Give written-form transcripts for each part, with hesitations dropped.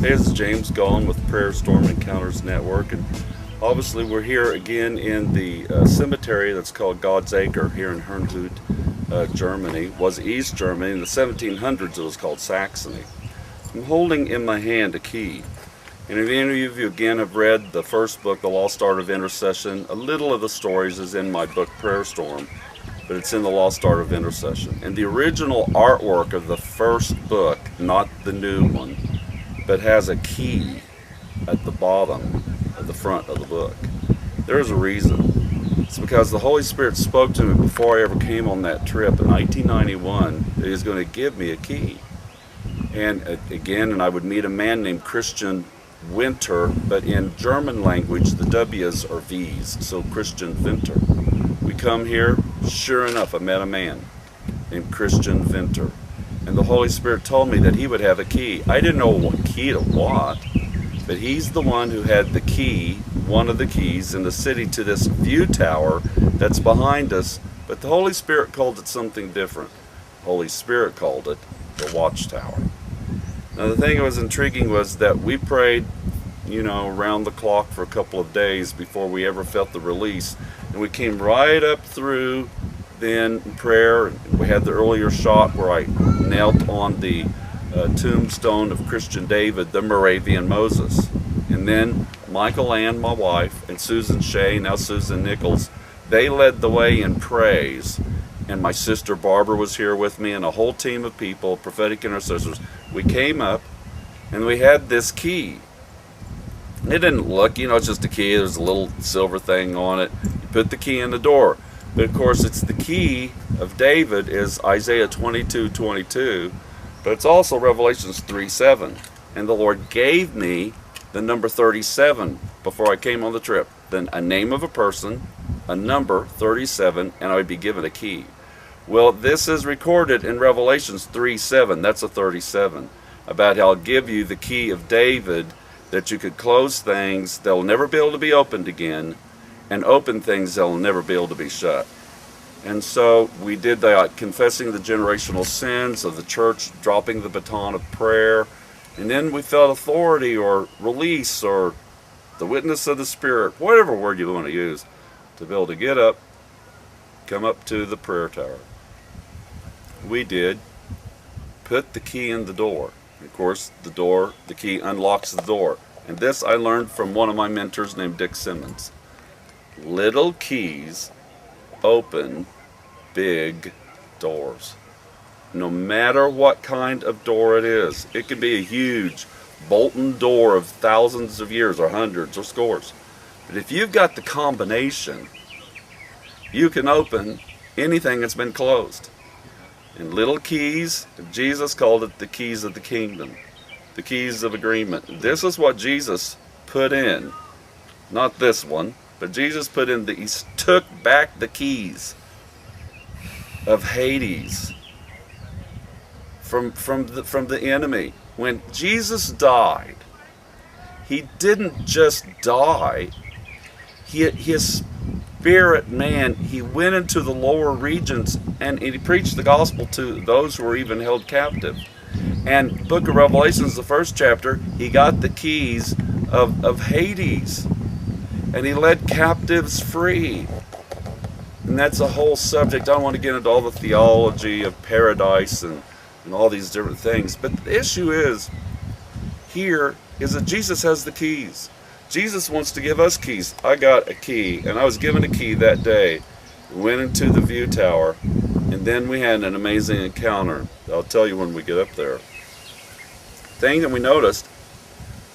Hey, this is James Goll with Prayer Storm Encounters Network, and obviously we're here again in the cemetery that's called God's Acre here in Herrnhut, Germany. It was East Germany. In the 1700s it was called Saxony. I'm holding in my hand a key, and if any of you again have read the first book, The Lost Art of Intercession, a little of the stories is in my book Prayer Storm, but it's in The Lost Art of Intercession. And the original artwork of the first book, not the new one, but has a key at the bottom of the front of the book. There's a reason. It's because the Holy Spirit spoke to me before I ever came on that trip in 1991 that He was going to give me a key. And again, I would meet a man named Christian Winter, but in German language the W's are V's, so Christian Winter. We come here, sure enough, I met a man named Christian Winter. And the Holy Spirit told me that he would have a key. I didn't know what key to what, but he's the one who had the key, one of the keys in the city to this view tower that's behind us, but the Holy Spirit called it something different. The Holy Spirit called it the watchtower. Now the thing that was intriguing was that we prayed, around the clock for a couple of days before we ever felt the release, and we came right up through then prayer. We had the earlier shot where I knelt on the tombstone of Christian David, the Moravian Moses. And then Michael Ann, my wife, and Susan Shea, now Susan Nichols, they led the way in praise. And my sister Barbara was here with me, and a whole team of people, prophetic intercessors. We came up and we had this key. It didn't look, it's just a key. There's a little silver thing on it. You put the key in the door. But of course, it's the key of David is Isaiah 22:22, but it's also Revelations 3:7. And the Lord gave me the number 37 before I came on the trip. Then a name of a person, a number 37, and I would be given a key. Well, this is recorded in Revelations 3:7. That's a 37 about how I'll give you the key of David, that you could close things that will never be able to be opened again, and open things that will never be able to be shut. And so we did that, confessing the generational sins of the church, dropping the baton of prayer, and then we felt authority or release or the witness of the Spirit, whatever word you want to use, to be able to get up, come up to the prayer tower. We did put the key in the door. Of course, the key unlocks the door. And this I learned from one of my mentors named Dick Simmons. Little keys open big doors. No matter what kind of door it is. It could be a huge Bolton door of thousands of years or hundreds or scores. But if you've got the combination, you can open anything that's been closed. And little keys, Jesus called it the keys of the kingdom, the keys of agreement. This is what Jesus put in, not this one. But Jesus put in he took back the keys of Hades from the enemy. When Jesus died, He didn't just die. His spirit man, He went into the lower regions and He preached the gospel to those who were even held captive. And Book of Revelations, the first chapter, He got the keys of Hades. And He led captives free. And that's a whole subject. I don't want to get into all the theology of paradise and all these different things. But the issue here is that Jesus has the keys. Jesus wants to give us keys. I got a key, and I was given a key that day. Went into the view tower, and then we had an amazing encounter. I'll tell you when we get up there. The thing that we noticed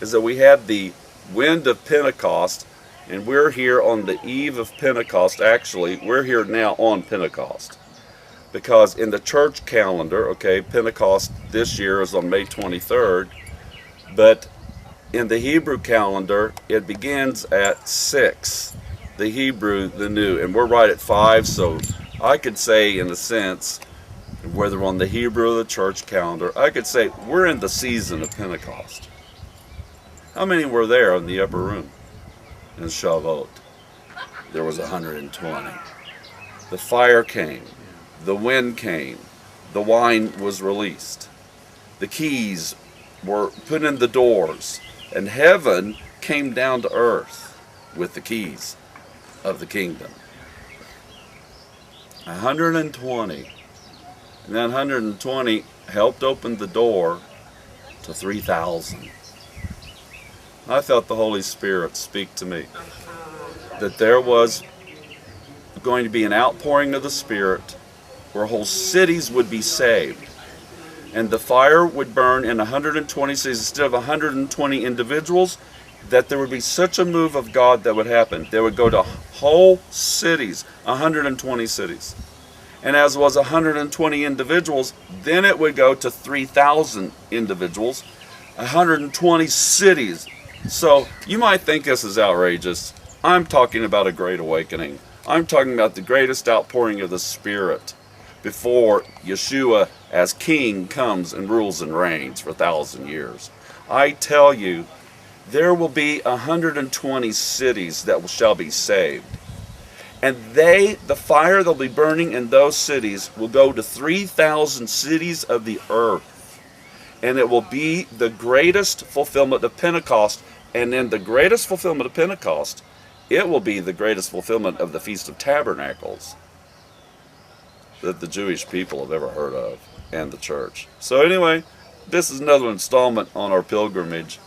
is that we had the wind of Pentecost. And we're here on the eve of Pentecost. Actually, we're here now on Pentecost. Because in the church calendar, Pentecost this year is on May 23rd. But in the Hebrew calendar, it begins at 6. The Hebrew, the new. And we're right at 5. So I could say, in a sense, whether on the Hebrew or the church calendar, I could say we're in the season of Pentecost. How many were there in the upper room? In Shavuot, there was 120. The fire came, the wind came, the wine was released, the keys were put in the doors, and heaven came down to earth with the keys of the kingdom. 120. And that 120 helped open the door to 3,000. I felt the Holy Spirit speak to me that there was going to be an outpouring of the Spirit where whole cities would be saved. And the fire would burn in 120 cities instead of 120 individuals, that there would be such a move of God that would happen. They would go to whole cities, 120 cities. And as was 120 individuals, then it would go to 3,000 individuals, 120 cities. So you might think this is outrageous. I'm talking about a great awakening. I'm talking about the greatest outpouring of the Spirit before Yeshua as King comes and rules and reigns for 1,000 years. I tell you, there will be 120 cities that shall be saved. And the fire that'll be burning in those cities will go to 3,000 cities of the earth. And it will be the greatest fulfillment of Pentecost. And in the greatest fulfillment of Pentecost, it will be the greatest fulfillment of the Feast of Tabernacles that the Jewish people have ever heard of, and the church. So anyway, this is another installment on our pilgrimage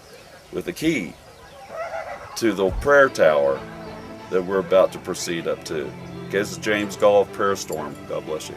with the key to the prayer tower that we're about to proceed up to. Okay, this is James Goll of Prayer Storm. God bless you.